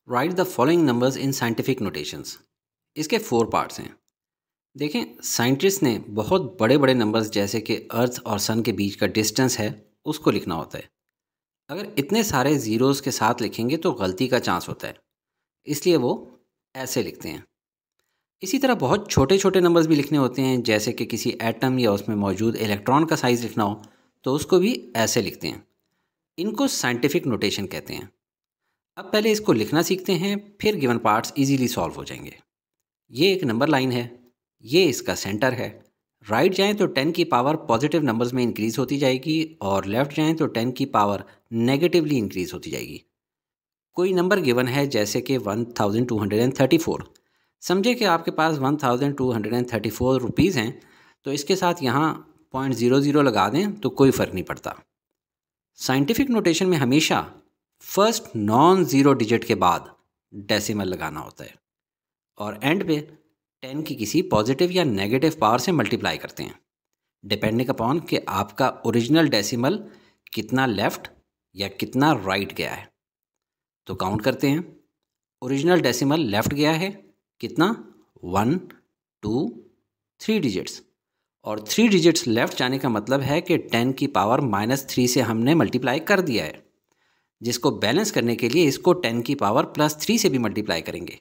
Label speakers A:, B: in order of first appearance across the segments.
A: Right the following numbers in scientific notations. इसके 4 parts हैं। देखें, साइंटिस्ट ने बहुत बड़े बड़े नंबर्स जैसे कि अर्थ और सन के बीच का डिस्टेंस है उसको लिखना होता है। अगर इतने सारे ज़ीरोज़ के साथ लिखेंगे तो गलती का चांस होता है, इसलिए वो ऐसे लिखते हैं। इसी तरह बहुत छोटे छोटे नंबर्स भी लिखने होते हैं, जैसे कि किसी एटम या उसमें मौजूद इलेक्ट्रॉन का साइज़ लिखना हो तो उसको भी ऐसे लिखते हैं। इनको साइंटिफिक नोटेशन कहते हैं। अब पहले इसको लिखना सीखते हैं, फिर गिवन पार्ट्स इजीली सॉल्व हो जाएंगे। ये एक नंबर लाइन है, ये इसका सेंटर है। राइट जाएं तो 10 की पावर पॉजिटिव नंबर्स में इंक्रीज़ होती जाएगी और लेफ़्ट जाएं तो 10 की पावर नेगेटिवली इंक्रीज़ होती जाएगी। कोई नंबर गिवन है जैसे कि 1234। समझे कि आपके पास 1234 रुपीज़ हैं, तो इसके साथ यहाँ 0.00 लगा दें तो कोई फ़र्क नहीं पड़ता। साइंटिफिक नोटेशन में हमेशा फर्स्ट नॉन ज़ीरो डिजिट के बाद डेसिमल लगाना होता है और एंड पे 10 की किसी पॉजिटिव या नेगेटिव पावर से मल्टीप्लाई करते हैं, डिपेंडिंग अपॉन कि आपका ओरिजिनल डेसिमल कितना लेफ़्ट या कितना राइट गया है। तो काउंट करते हैं। ओरिजिनल डेसिमल लेफ़्ट गया है कितना, 1 2 3 डिजिट्स, और 3 डिजिट्स लेफ़्ट जाने का मतलब है कि 10 की पावर -3 से हमने मल्टीप्लाई कर दिया है, जिसको बैलेंस करने के लिए इसको 10 की पावर +3 से भी मल्टीप्लाई करेंगे।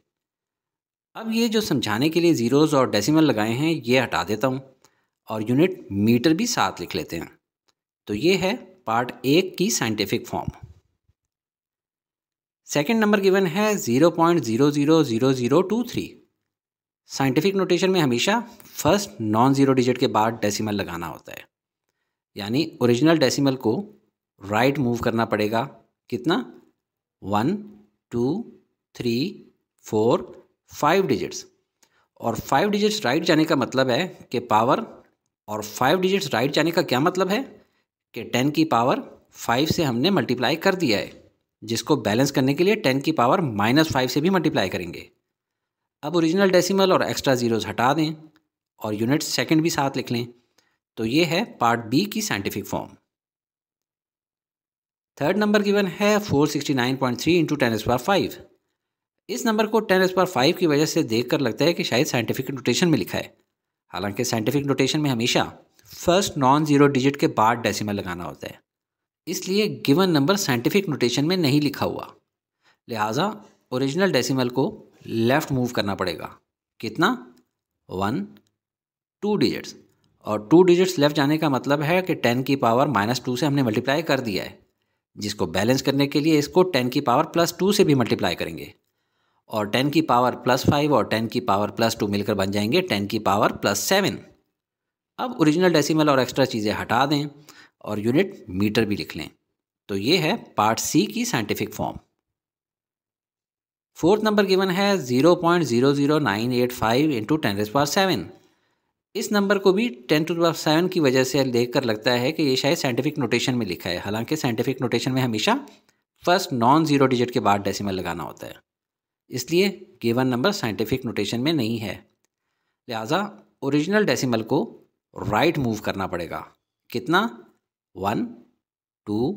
A: अब ये जो समझाने के लिए ज़ीरोज़ और डेसिमल लगाए हैं ये हटा देता हूँ और यूनिट मीटर भी साथ लिख लेते हैं। तो ये है पार्ट 1 की scientific form. Second number given है 0.000023। साइंटिफिक नोटेशन में हमेशा फर्स्ट नॉन ज़ीरो डिजिट के बाद डेसिमल लगाना होता है, यानी ओरिजिनल डेसिमल को राइट मूव करना पड़ेगा। कितना, 1 2 3 4 5 डिजिट्स, और 5 डिजिट्स राइट जाने का मतलब है कि पावर, और 5 डिजिट्स राइट जाने का क्या मतलब है कि 10 की पावर 5 से हमने मल्टीप्लाई कर दिया है, जिसको बैलेंस करने के लिए 10 की पावर -5 से भी मल्टीप्लाई करेंगे। अब ओरिजिनल डेसिमल और एक्स्ट्रा ज़ीरोज़ हटा दें और यूनिट सेकंड भी साथ लिख लें। तो ये है पार्ट बी की scientific form. Third number given है 469.3 × 10⁵। इस नंबर को 10⁵ की वजह से देखकर लगता है कि शायद साइंटिफिक नोटेशन में लिखा है, हालांकि साइंटिफिक नोटेशन में हमेशा फर्स्ट नॉन ज़ीरो डिजिट के बाद डेसिमल लगाना होता है, इसलिए गिवन नंबर साइंटिफिक नोटेशन में नहीं लिखा हुआ। लिहाजा ओरिजिनल डेसिमल को लेफ़्ट मूव करना पड़ेगा। कितना, 1 2 डिजिट्स, और 2 डिजिट्स लेफ़्ट जाने का मतलब है कि 10 की पावर -2 से हमने मल्टीप्लाई कर दिया है, जिसको बैलेंस करने के लिए इसको 10 की पावर +2 से भी मल्टीप्लाई करेंगे, और 10 की पावर +5 और 10 की पावर +2 मिलकर बन जाएंगे 10 की पावर +7। अब ओरिजिनल डेसिमल और एक्स्ट्रा चीज़ें हटा दें और यूनिट मीटर भी लिख लें। तो ये है पार्ट सी की scientific form. Fourth number given है 0.00985 × 10⁷। इस नंबर को भी 10⁷ की वजह से देखकर लगता है कि ये शायद साइंटिफिक नोटेशन में लिखा है, हालांकि साइंटिफिक नोटेशन में हमेशा फर्स्ट नॉन ज़ीरो डिजिट के बाद डेसिमल लगाना होता है, इसलिए गिवन नंबर साइंटिफिक नोटेशन में नहीं है। लिहाजा ओरिजिनल डेसिमल को राइट मूव करना पड़ेगा। कितना, 1 2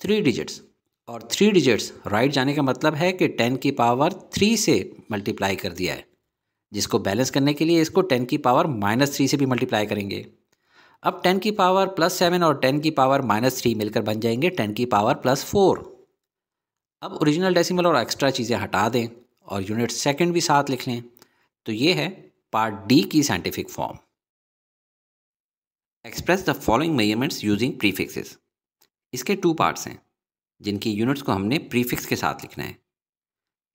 A: 3 डिजिट्स, और 3 डिजिट्स राइट जाने का मतलब है कि 10 की पावर 3 से मल्टीप्लाई कर दिया है, जिसको बैलेंस करने के लिए इसको 10 की पावर -3 से भी मल्टीप्लाई करेंगे। अब 10 की पावर +7 और 10 की पावर -3 मिलकर बन जाएंगे 10 की पावर +4। अब ओरिजिनल डेसिमल और एक्स्ट्रा चीज़ें हटा दें और यूनिट सेकंड भी साथ लिख लें। तो ये है पार्ट डी की scientific form. Express the following measurements using prefixes. इसके 2 पार्ट्स हैं, जिनकी यूनिट्स को हमने प्रीफिक्स के साथ लिखना है।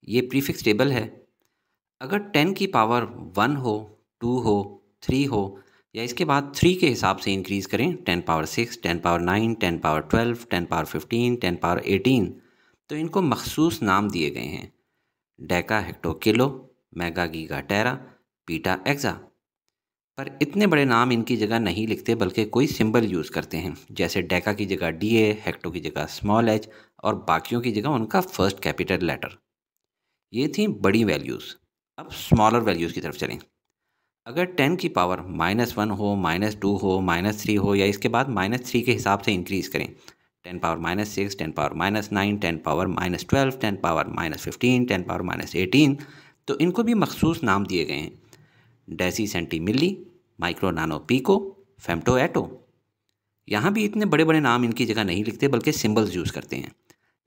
A: ये प्रीफिक्स टेबल है। अगर 10 की पावर 1 हो, 2 हो, 3 हो, या इसके बाद 3 के हिसाब से इंक्रीज़ करें, 10 power 6, 10 power 9, 10 power 12, 10 power 15, 10 power 18, तो इनको मखसूस नाम दिए गए हैं। Deka hecto kilo, mega giga टेरा, पीटा एक्सा। पर इतने बड़े नाम इनकी जगह नहीं लिखते, बल्कि कोई सिंबल यूज़ करते हैं, जैसे डेका की जगह DA, हेक्टो की जगह स्मॉल h, और बाकियों की जगह उनका फर्स्ट कैपिटल लेटर। ये थी बड़ी वैल्यूज़। अब स्मॉलर वैल्यूज़ की तरफ चलें। अगर 10 की पावर -1 हो, -2 हो, -3 हो, या इसके बाद -3 के हिसाब से इंक्रीज़ करें, 10 power -6, 10 power -9, 10 power -12, 10 power -15, 10 power -18, तो इनको भी मखसूस नाम दिए गए हैं। Deci centi milli, micro nano pico, femto एटो। यहाँ भी इतने बड़े बड़े नाम इनकी जगह नहीं लिखते, बल्कि सिंबल्स यूज़ करते हैं।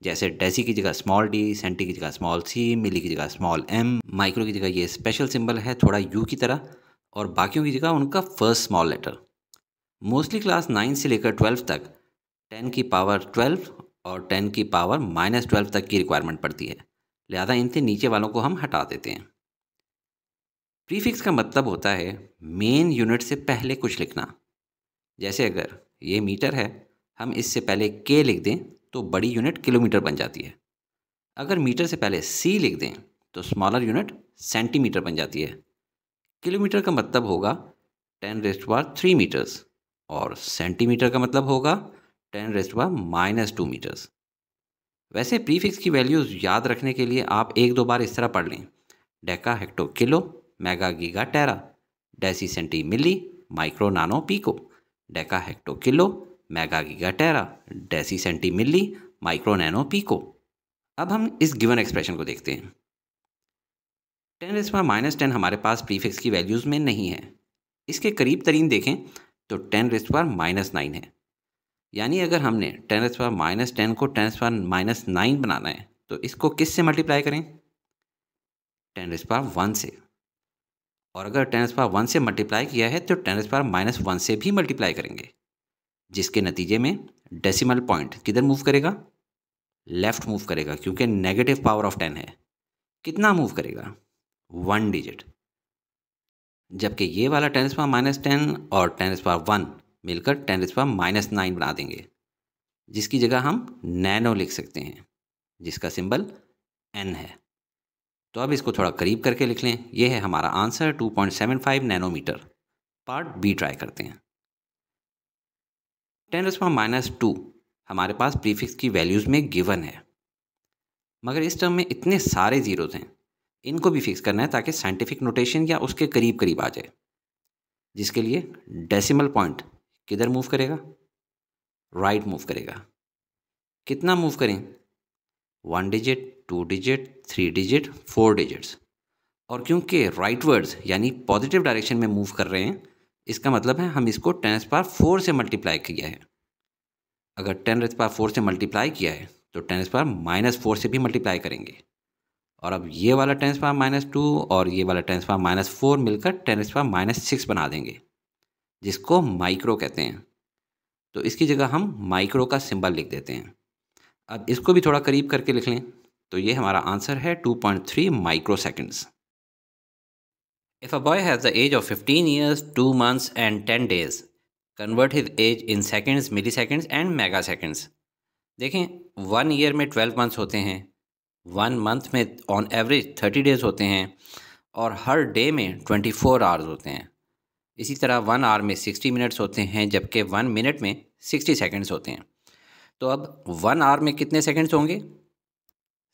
A: जैसे डेसी की जगह स्मॉल डी, सेंटी की जगह स्मॉल सी, मिली की जगह स्मॉल एम, माइक्रो की जगह ये स्पेशल सिंबल है थोड़ा यू की तरह, और बाकियों की जगह उनका first small letter. Mostly class 9 से लेकर 12 तक 10 की पावर 12 और 10 की पावर -12 तक की रिक्वायरमेंट पड़ती है, लिहाजा इनसे नीचे वालों को हम हटा देते हैं। प्रीफिक्स का मतलब होता है मेन यूनिट से पहले कुछ लिखना। जैसे अगर ये मीटर है, हम इससे पहले के लिख दें तो बड़ी यूनिट किलोमीटर बन जाती है। अगर मीटर से पहले सी लिख दें तो स्मॉलर यूनिट सेंटीमीटर बन जाती है। किलोमीटर का मतलब होगा 10⁻³ मीटर्स और सेंटीमीटर का मतलब होगा 10⁻⁻² मीटर्स। वैसे प्रीफिक्स की वैल्यूज़ याद रखने के लिए आप एक दो बार इस तरह पढ़ लें: deca hecto kilo, mega giga tera, deci centi milli, micro nano pico. Deca hecto kilo, mega giga tera, deci centi milli, micro nano pico. अब हम इस गिवन एक्सप्रेशन को देखते हैं। 10⁻⁻10 हमारे पास प्रीफिक्स की वैल्यूज़ में नहीं है। इसके करीब तरीन देखें तो 10⁻⁻9 है। यानी अगर हमने 10⁻⁻10 को 10⁻⁻9 बनाना है तो इसको किस से मल्टीप्लाई करें? 10⁻1 से। और अगर 10⁻1 से मल्टीप्लाई किया है तो 10⁻−1 से भी मल्टीप्लाई करेंगे, जिसके नतीजे में डेसिमल पॉइंट किधर मूव करेगा? लेफ़्ट मूव करेगा, क्योंकि नेगेटिव पावर ऑफ 10 है। कितना मूव करेगा? 1 डिजिट। जबकि ये वाला 10⁻10 और 10⁻1 मिलकर 10⁻−9 बना देंगे, जिसकी जगह हम नैनो लिख सकते हैं, जिसका सिंबल n है। तो अब इसको थोड़ा करीब करके लिख लें। ये है हमारा answer 2.75 nanometre. Part B try करते हैं। 10⁻² हमारे पास प्रीफिक्स की वैल्यूज़ में गिवन है, मगर इस टर्म में इतने सारे ज़ीरोज़ हैं, इनको भी फिक्स करना है ताकि साइंटिफिक नोटेशन या उसके करीब करीब आ जाए, जिसके लिए डेसिमल पॉइंट किधर मूव करेगा? राइट मूव करेगा। कितना मूव करें? 1 डिजिट, 2 डिजिट, 3 डिजिट, 4 डिजिट्स। और क्योंकि राइट वर्ड्स यानी पॉजिटिव डायरेक्शन में मूव कर रहे हैं, इसका मतलब है हम इसको 10⁻4 से मल्टीप्लाई किया है। अगर 10⁻4 से मल्टीप्लाई किया है तो 10⁻−4 से भी मल्टीप्लाई करेंगे। और अब ये वाला 10⁻2 और ये वाला 10⁻4 मिलकर 10⁻6 बना देंगे, जिसको माइक्रो कहते हैं। तो इसकी जगह हम माइक्रो का सिंबल लिख देते हैं। अब इसको भी थोड़ा करीब करके लिख लें तो ये हमारा आंसर है 2.3 micro seconds. If a boy has the age of 15 years, 2 months and 10 days, convert his age in seconds, milliseconds and megaseconds. देखें, 1 ईयर में 12 मंथ्स होते हैं, 1 मंथ में ऑन एवरेज 30 डेज़ होते हैं और हर डे में 24 आवर्स होते हैं। इसी तरह 1 आवर में 60 मिनट्स होते हैं, जबकि 1 मिनट में 60 सेकंड्स होते हैं। तो अब 1 आवर में कितने सेकंड्स होंगे?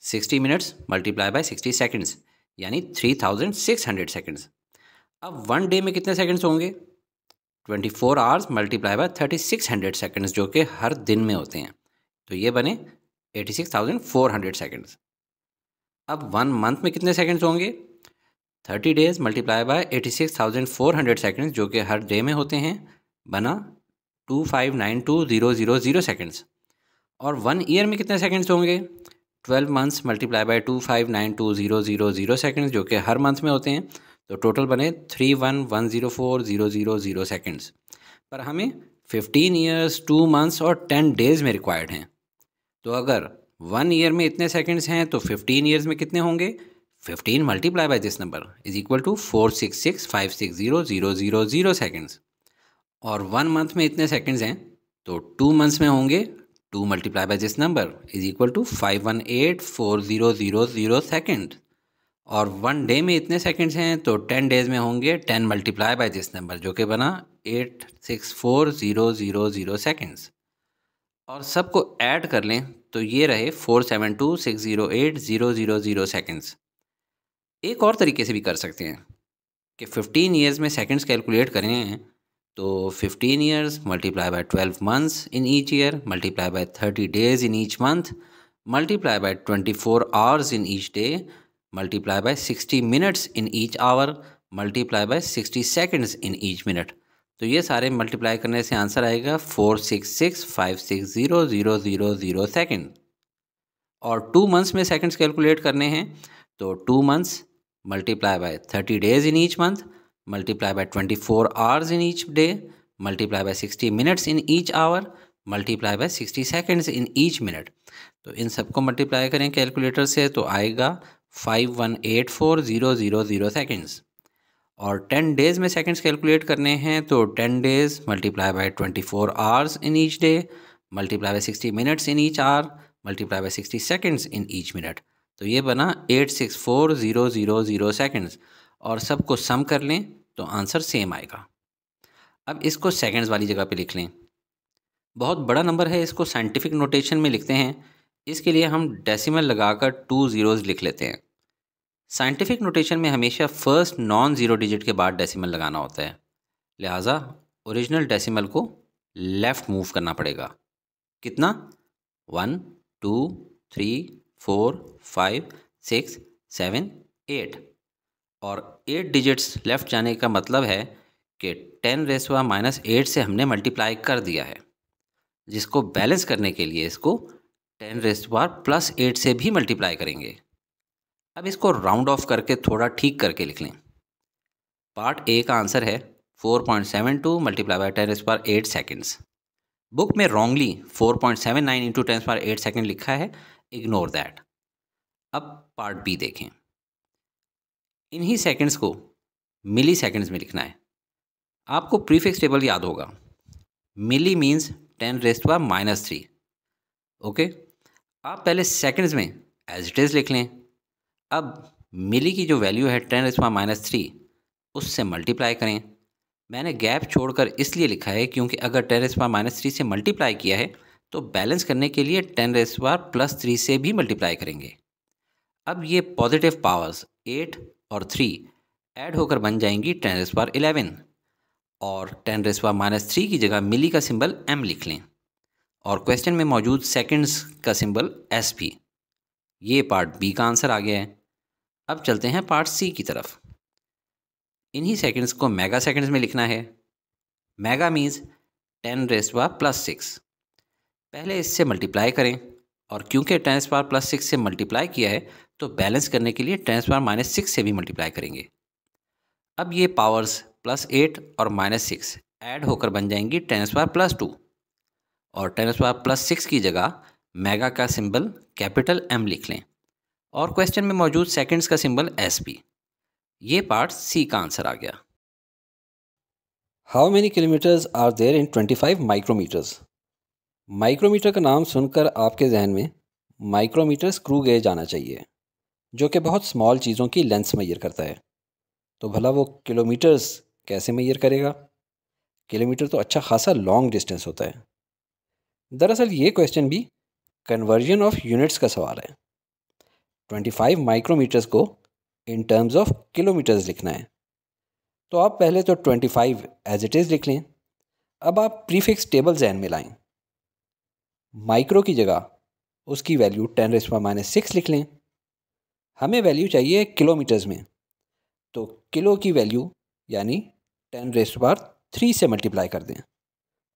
A: 60 मिनट्स मल्टीप्लाई बाय 60 सेकंड्स, यानी 3600 सेकंड्स। अब 1 डे में कितने सेकंड्स होंगे? 24 आवर्स मल्टीप्लाई बाय 3600 सेकंड्स, जो कि हर दिन में होते हैं। तो ये बने 86,400 सेकंड्स। अब 1 मंथ में कितने सेकंड्स होंगे? 30 डेज़ मल्टीप्लाई बाय 86,400 सेकंड्स, जो कि हर डे में होते हैं, बना 2592000 सेकंड्स। और 1 ईयर में कितने सेकंड्स होंगे? 12 मंथ्स मल्टीप्लाई बाय 2592000 सेकंड्स, जो कि हर मंथ में होते हैं। तो टोटल बने 31104,000 सेकंड्स। पर हमें 15 ईयर्स, 2 मंथ्स और 10 डेज़ में रिक्वायर्ड हैं। तो अगर 1 ईयर में इतने सेकंड्स हैं तो 15 ईयर्स में कितने होंगे? 15 multiply by this number is equal to 466,560,000 seconds. और 1 मंथ में इतने सेकंड्स हैं तो 2 मंथ्स में होंगे 2 multiply by this number is equal to 518,4000 second. और 1 डे में इतने सेकंड्स हैं तो 10 डेज़ में होंगे 10 मल्टीप्लाई बाय दिस नंबर, जो कि बना 864,000 सेकंड्स। और सबको ऐड कर लें तो ये रहे 472,608,000 सेकंड्स। एक और तरीके से भी कर सकते हैं कि 15 ईयर्स में सेकंड्स कैलकुलेट करें तो 15 years multiply by 12 months in each year, multiply by 30 days in each month, multiply by 24 hours in each day, multiply by 60 minutes in each hour, multiply by 60 seconds in each minute. तो ये सारे multiply करने से answer आएगा 466560000 second. और 2 months में seconds calculate करने हैं तो 2 months multiply by 30 days in each month, multiply by 24 hours in each day, multiply by 60 minutes in each hour, multiply by 60 seconds in each minute. तो इन सबको मल्टीप्लाई करें कैलकुलेटर से तो आएगा 5184,000 सेकेंड्स। और 10 डेज़ में सेकंड्स कैलकुलेट करने हैं तो 10 days multiply by 24 hours in each day, multiply by 60 minutes in each hour, multiply by 60 seconds in each minute. तो ये बना 864,000 सेकंड्स। और सबको सम कर लें तो आंसर सेम आएगा। अब इसको सेकंड्स वाली जगह पे लिख लें। बहुत बड़ा नंबर है, इसको साइंटिफिक नोटेशन में लिखते हैं। इसके लिए हम डेसिमल लगाकर 2 ज़ीरोज़ लिख लेते हैं। साइंटिफिक नोटेशन में हमेशा फर्स्ट नॉन ज़ीरो डिजिट के बाद डेसिमल लगाना होता है, लिहाजा ओरिजिनल डेसिमल को लेफ़्ट मूव करना पड़ेगा। कितना? 1 2 3 4 5 6 7 8। और 8 डिजिट्स लेफ़्ट जाने का मतलब है कि 10⁻⁻8 से हमने मल्टीप्लाई कर दिया है, जिसको बैलेंस करने के लिए इसको 10⁻+8 से भी मल्टीप्लाई करेंगे। अब इसको राउंड ऑफ करके थोड़ा ठीक करके लिख लें। पार्ट ए का आंसर है 4.72 मल्टीप्लाई बाय 10⁸ सेकेंड्स। बुक में रॉन्गली 4.79 इंटू 10⁸ सेकेंड लिखा है, इग्नोर दैट। अब पार्ट बी देखें। इन्हीं सेकेंड्स को मिली सेकेंड्स में लिखना है। आपको प्रीफिक्स टेबल याद होगा। मिली मीन्स 10⁻³ ओके। आप पहले सेकेंड्स में एज इट इज़ लिख लें। अब मिली की जो वैल्यू है 10⁻³ उससे मल्टीप्लाई करें। मैंने गैप छोड़कर इसलिए लिखा है क्योंकि अगर 10⁻³ से मल्टीप्लाई किया है तो बैलेंस करने के लिए 10⁻+3 से भी मल्टीप्लाई करेंगे। अब ये पॉजिटिव पावर्स 8 और 3 ऐड होकर बन जाएंगी 10⁻11 और 10⁻³ की जगह मिली का सिंबल m लिख लें और क्वेश्चन में मौजूद सेकंड्स का सिंबल s भी। ये पार्ट बी का आंसर आ गया है। अब चलते हैं पार्ट सी की तरफ। इन्हीं सेकंड्स को मेगा सेकंड्स में लिखना है। Mega means 10⁻+6। पहले इससे मल्टीप्लाई करें और क्योंकि 10⁻+6 से मल्टीप्लाई किया है तो बैलेंस करने के लिए 10⁻⁻6 से भी मल्टीप्लाई करेंगे। अब ये पावर्स +8 और -6 ऐड होकर बन जाएंगी 10⁻+2 और 10⁻+6 की जगह मेगा का सिंबल कैपिटल M लिख लें और क्वेश्चन में मौजूद सेकंड्स का सिंबल S भी। ये पार्ट सी का आंसर आ गया।
B: How many kilometres are there in 25 micrometres? Micrometre का नाम सुनकर आपके जहन में माइक्रोमीटर स्क्रू गेज आना चाहिए, जो कि बहुत स्मॉल चीज़ों की लेंथ्स मेजर करता है। तो भला वो किलोमीटर्स कैसे मेजर करेगा? किलोमीटर तो अच्छा खासा लॉन्ग डिस्टेंस होता है। दरअसल ये क्वेश्चन भी कन्वर्जन ऑफ यूनिट्स का सवाल है। 25 माइक्रोमीटर्स को इन टर्म्स ऑफ किलोमीटर्स लिखना है, तो आप पहले तो 25 एज इट इज़ लिख लें। अब आप प्रीफिक्स टेबल जहन में लाएं। माइक्रो की जगह उसकी वैल्यू 10⁻6 लिख लें। हमें वैल्यू चाहिए किलोमीटर्स में, तो किलो की वैल्यू यानी 10⁻³ से मल्टीप्लाई कर दें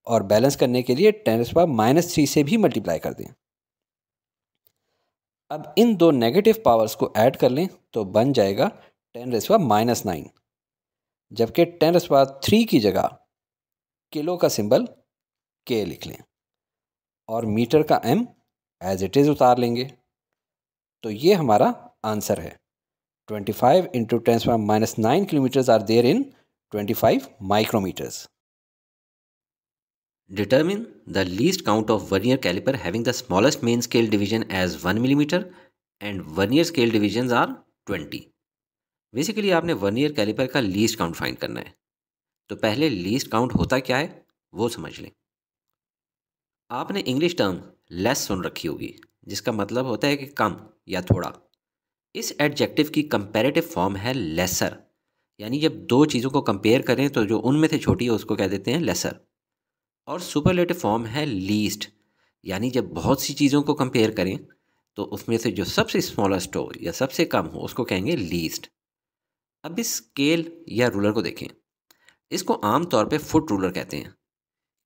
B: और बैलेंस करने के लिए 10⁻³ से भी मल्टीप्लाई कर दें। अब इन दो नेगेटिव पावर्स को ऐड कर लें तो बन जाएगा 10⁻⁻9, जबकि 10⁻³ की जगह किलो का सिंबल K लिख लें और मीटर का M एज इट इज़ उतार लेंगे। तो ये हमारा आंसर है। 25 into 10⁻⁹ kilometres are there in 25 micrometres.
A: Determine the least count of vernier caliper having the smallest main scale division as 1 mm and vernier scale divisions are 20। Basically आपने vernier caliper का least count find करना है। तो पहले least count होता क्या है वो समझ लें। आपने इंग्लिश टर्म लेस सुन रखी होगी, जिसका मतलब होता है कि कम या थोड़ा। इस एडजेक्टिव की कंपैरेटिव फॉर्म है लेसर, यानी जब दो चीज़ों को कंपेयर करें तो जो उनमें से छोटी है उसको कह देते हैं लेसर। और सुपरलेटिव फॉर्म है लीस्ट, यानी जब बहुत सी चीज़ों को कंपेयर करें तो उसमें से जो सबसे स्मॉलेस्ट हो या सबसे कम हो उसको कहेंगे लीस्ट। अब इस स्केल या रूलर को देखें। इसको आमतौर पे फुट रूलर कहते हैं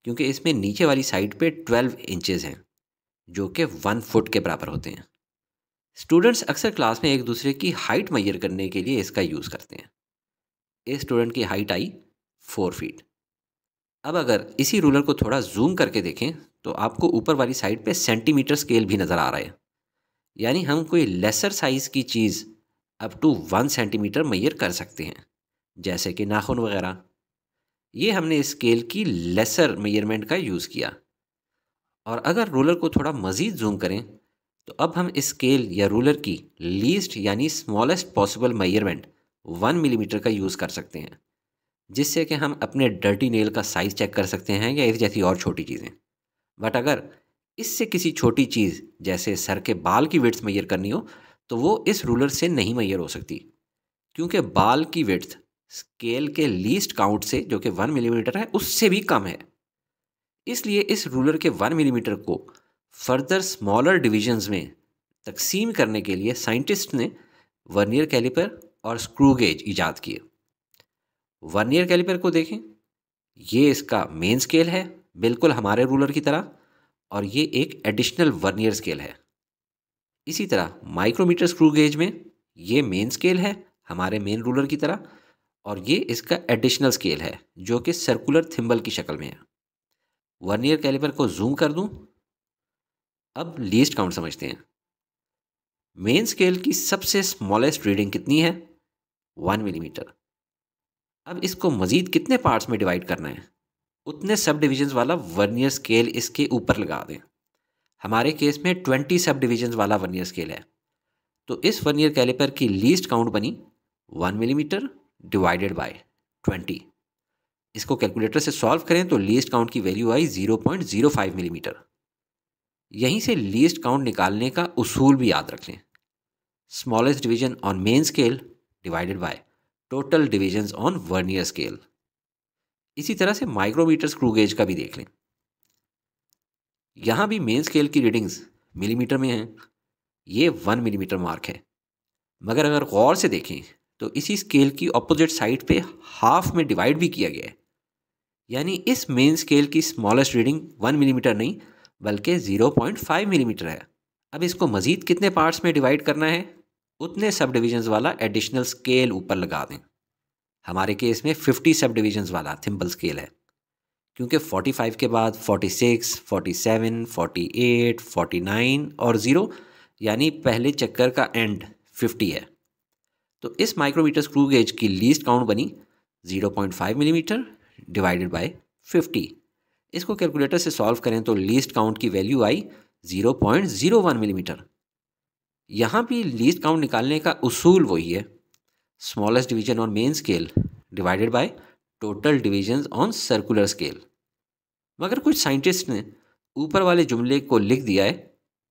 A: क्योंकि इसमें नीचे वाली साइड पे 12 इंचेस हैं जो कि 1 फुट के बराबर होते हैं। स्टूडेंट्स अक्सर क्लास में एक दूसरे की हाइट मेजर करने के लिए इसका यूज़ करते हैं। इस स्टूडेंट की हाइट आई 4 फीट। अब अगर इसी रूलर को थोड़ा जूम करके देखें तो आपको ऊपर वाली साइड पे सेंटीमीटर स्केल भी नज़र आ रहा है, यानी हम कोई लेसर साइज़ की चीज़ अप टू 1 सेंटीमीटर मेजर कर सकते हैं, जैसे कि नाखून वगैरह। ये हमने स्केल की लेसर मेजरमेंट का यूज़ किया। और अगर रूलर को थोड़ा मज़ीद जूम करें तो अब हम स्केल या रूलर की लीस्ट यानी स्मॉलेस्ट पॉसिबल मेजरमेंट 1 मिलीमीटर का यूज़ कर सकते हैं, जिससे कि हम अपने डर्टी नेल का साइज़ चेक कर सकते हैं या इस जैसी और छोटी चीज़ें। बट अगर इससे किसी छोटी चीज़ जैसे सर के बाल की विड्थ मेजर करनी हो तो वो इस रूलर से नहीं मेजर हो सकती, क्योंकि बाल की विड्थ स्केल के लीस्ट काउंट से जो कि 1 मिलीमीटर है उससे भी कम है। इसलिए इस रूलर के 1 मिलीमीटर को फर्दर स्मॉलर डिविजन्स में तकसीम करने के लिए साइंटिस्ट ने वर्नियर कैलिपर और स्क्रू गेज ईजाद किए। वर्नियर कैलिपर को देखें, ये इसका मेन स्केल है बिल्कुल हमारे रूलर की तरह, और ये एक एडिशनल वर्नियर स्केल है। इसी तरह माइक्रोमीटर स्क्रू गेज में ये मेन स्केल है हमारे मेन रूलर की तरह, और ये इसका एडिशनल स्केल है जो कि सर्कुलर थिम्बल की शक्ल में है। वर्नियर कैलिपर को जूम कर दूं। अब लीस्ट काउंट समझते हैं। मेन स्केल की सबसे स्मॉलेस्ट रीडिंग कितनी है? 1 मिलीमीटर। अब इसको मज़ीद कितने पार्ट्स में डिवाइड करना है, उतने सब डिविजन्स वाला वर्नियर स्केल इसके ऊपर लगा दें। हमारे केस में 20 सब डिविजन्स वाला वर्नियर स्केल है, तो इस वर्नियर कैलिपर की लीस्ट काउंट बनी 1 मिलीमीटर डिवाइडेड बाय 20। इसको कैलकुलेटर से सॉल्व करें तो लीस्ट काउंट की वैल्यू आई 0.05 मिलीमीटर। यहीं से लीस्ट काउंट निकालने का उसूल भी याद रख लें। Smallest division on main scale divided by total divisions on vernier scale. इसी तरह से माइक्रोमीटर स्क्रू गेज का भी देख लें। यहाँ भी मेन स्केल की रीडिंग्स मिलीमीटर में हैं। ये 1 मिलीमीटर मार्क है, मगर अगर गौर से देखें तो इसी स्केल की ऑपोजिट साइड पे हाफ में डिवाइड भी किया गया है, यानी इस मेन स्केल की स्मॉलेस्ट रीडिंग 1 मिलीमीटर नहीं बल्कि 0.5 मिलीमीटर है। अब इसको मज़ीद कितने पार्ट्स में डिवाइड करना है, उतने सब डिविजन्स वाला एडिशनल स्केल ऊपर लगा दें। हमारे केस में 50 सब डिविजन्स वाला थिम्बल स्केल है, क्योंकि 45 के बाद 46, 47, 48, 49 और 0, यानी पहले चक्कर का एंड 50 है। तो इस माइक्रोमीटर स्क्रू गेज की लीस्ट काउंट बनी 0.5 मिलीमीटर डिवाइडेड बाय 50। इसको कैलकुलेटर से सॉल्व करें तो लीस्ट काउंट की वैल्यू आई 0.01 मिलीमीटर। यहाँ भी लीस्ट काउंट निकालने का उसूल वही है, smallest division on main scale divided by total divisions on circular scale. मगर कुछ साइंटिस्ट ने ऊपर वाले जुमले को लिख दिया है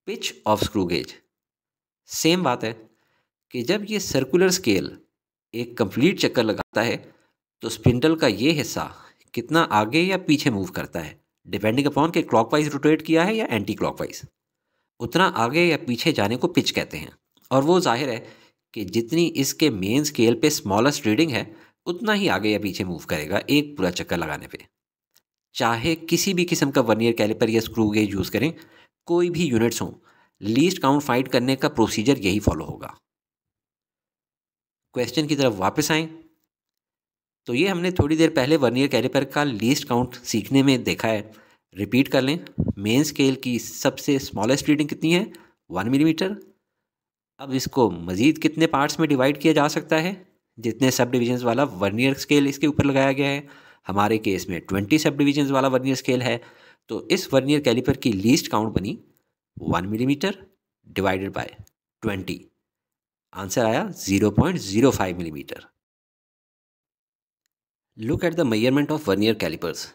A: pitch of screw gauge. Same बात है कि जब ये सर्कुलर स्केल एक कंप्लीट चक्कर लगाता है तो स्पिंडल का ये हिस्सा कितना आगे या पीछे मूव करता है, डिपेंडिंग अपॉन कि क्लॉकवाइज रोटेट किया है या एंटी क्लॉकवाइज, उतना आगे या पीछे जाने को पिच कहते हैं। और वो जाहिर है कि जितनी इसके मेन स्केल पे स्मॉलेस्ट रीडिंग है उतना ही आगे या पीछे मूव करेगा एक पूरा चक्कर लगाने पे। चाहे किसी भी किस्म का वर्नियर कैलिपर या स्क्रू गेज यूज़ करें, कोई भी यूनिट्स हों, लीस्ट काउंट फाइंड करने का प्रोसीजर यही फॉलो होगा। क्वेश्चन की तरफ वापस आएं तो ये हमने थोड़ी देर पहले वर्नियर कैलिपर का लीस्ट काउंट सीखने में देखा है। रिपीट कर लें। मेन स्केल की सबसे स्मॉलेस्ट रीडिंग कितनी है? 1 मिलीमीटर। अब इसको मज़ीद कितने पार्ट्स में डिवाइड किया जा सकता है? जितने सब डिविजन्स वाला वर्नियर स्केल इसके ऊपर लगाया गया है। हमारे केस में 20 सब डिविजन्स वाला वर्नियर स्केल है, तो इस वर्नियर कैलिपर की लीस्ट काउंट बनी 1 मिलीमीटर डिवाइडेड बाय 20। आंसर आया 0.05 millimetre. Look at the measurement of vernier calipers.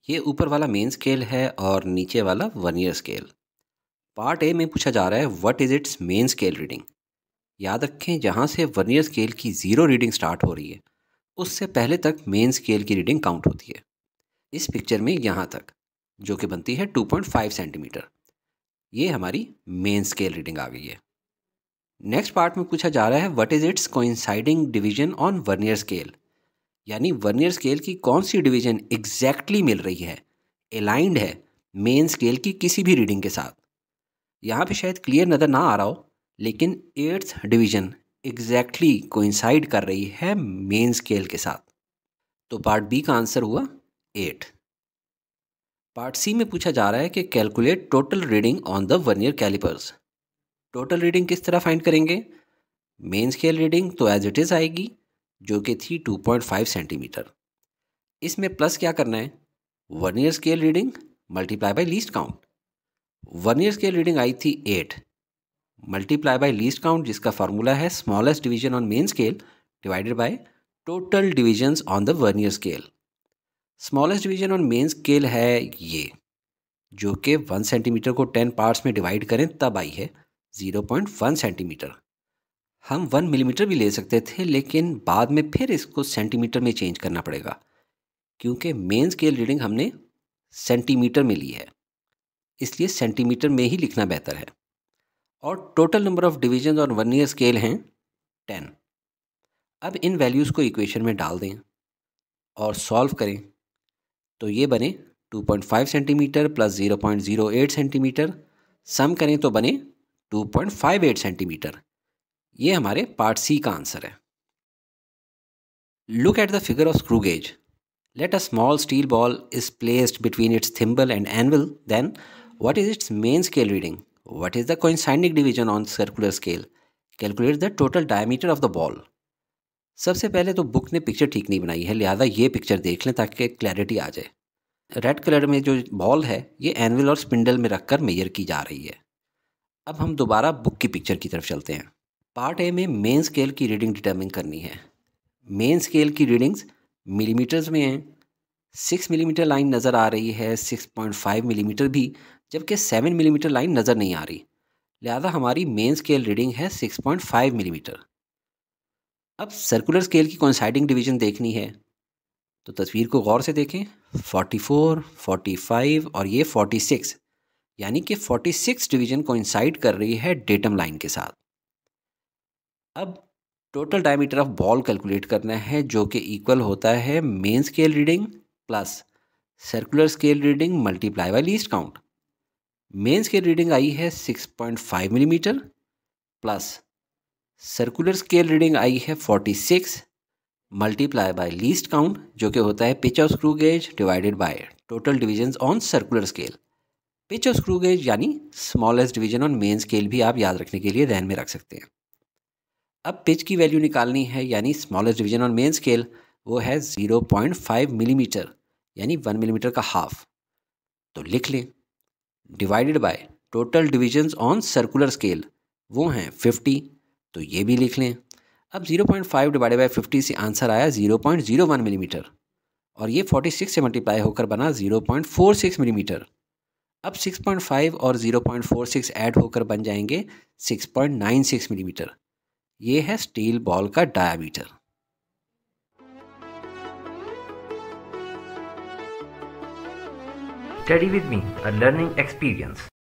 A: ये ऊपर वाला मेन स्केल है और नीचे वाला वर्नियर स्केल। पार्ट ए में पूछा जा रहा है what is it's main scale reading. याद रखें, जहाँ से वर्नियर स्केल की 0 रीडिंग स्टार्ट हो रही है उससे पहले तक मेन स्केल की रीडिंग काउंट होती है। इस पिक्चर में यहाँ तक, जो कि बनती है 2.5 सेंटीमीटर, ये हमारी मेन स्केल रीडिंग आ गई है। नेक्स्ट पार्ट में पूछा जा रहा है what is it's coinciding division on vernier scale, यानी वर्नियर स्केल की कौन सी डिवीजन एग्जैक्टली मिल रही है, अलाइंड है मेन स्केल की किसी भी रीडिंग के साथ। यहाँ पे शायद क्लियर नज़र ना आ रहा हो, लेकिन 8th डिवीजन एग्जैक्टली कोइंसाइड कर रही है मेन स्केल के साथ। तो पार्ट बी का आंसर हुआ 8। पार्ट सी में पूछा जा रहा है कि calculate total reading on the vernier calipers. Total reading किस तरह फाइंड करेंगे? मेन स्केल रीडिंग तो एज इट इज़ आएगी, जो कि थी 2.5 सेंटीमीटर। इसमें प्लस क्या करना है? Vernier scale reading multiply by least count. Vernier scale reading I थी 8 मल्टीप्लाई बाय लीस्ट काउंट, जिसका फार्मूला है smallest division on main scale divided by total divisions on the vernier scale. Smallest division on main scale है ये, जो कि 1 centimetre को 10 parts में divide करें तब आई है 0.1 सेंटीमीटर। हम 1 मिलीमीटर भी ले सकते थे, लेकिन बाद में फिर इसको सेंटीमीटर में चेंज करना पड़ेगा, क्योंकि मेन स्केल रीडिंग हमने सेंटीमीटर में ली है, इसलिए सेंटीमीटर में ही लिखना बेहतर है। और total number of division on vernier scale हैं 10। अब इन वैल्यूज़ को इक्वेशन में डाल दें और सॉल्व करें, तो ये बने 2.5 सेंटीमीटर प्लस 0.08 सेंटीमीटर, सम करें तो बने 2.58 सेंटीमीटर। ये हमारे पार्ट सी का आंसर है। Look at the figure of screw gauge. Let a small steel ball is placed between its thimble and anvil. Then, what is its main scale reading? What is the coinciding division on circular scale? Calculate the total diameter of the ball. सबसे पहले तो book ने picture ठीक नहीं बनाई है, लिहाजा ये पिक्चर देख लें ताकि क्लैरिटी आ जाए। रेड कलर में जो बॉल है ये एनविल और स्पिंडल में रखकर मेजर की जा रही है। अब हम दोबारा बुक की पिक्चर की तरफ चलते हैं। पार्ट ए में मेन स्केल की रीडिंग डिटरमिन करनी है। मेन स्केल की रीडिंग्स मिलीमीटर्स में हैं। 6 मिलीमीटर लाइन नज़र आ रही है, 6.5 मिलीमीटर भी, जबकि 7 मिलीमीटर लाइन नज़र नहीं आ रही, लिहाजा हमारी मेन स्केल रीडिंग है 6.5 मिलीमीटर। अब सर्कुलर स्केल की कोइंसाइडिंग डिवीजन देखनी है, तो तस्वीर को गौर से देखें। 44, 45 और ये 46, यानी कि 46 डिवीजन कोइंसाइड कर रही है डेटम लाइन के साथ। अब total diameter of ball calculate करना है, जो कि इक्वल होता है main scale reading plus circular scale reading multiply by least count. Main scale reading I है 6.5 millimetre plus circular scale reading I है 46 मल्टीप्लाई बाय लीस्ट काउंट, जो कि होता है pitch of screw gauge divided by total divisions on circular scale. Pitch of screw gauge यानी smallest division on main scale भी आप याद रखने के लिए ध्यान में रख सकते हैं। अब पिच की वैल्यू निकालनी है, यानी smallest division on main scale, वो है 0.5 मिलीमीटर, यानी 1 मिलीमीटर का हाफ। तो लिख लें divided by total divisions on circular scale, वो हैं 50, तो ये भी लिख लें। अब 0.5 डिवाइडेड बाय 50 से आंसर आया 0.01 मिलीमीटर, और ये 46 से मल्टीप्लाई होकर बना 0.46 मिलीमीटर। अब 6.5 और 0.46 ऐड होकर बन जाएंगे 6.96 मिलीमीटर। ये है स्टील बॉल का diameter.
B: Study with me, a learning experience.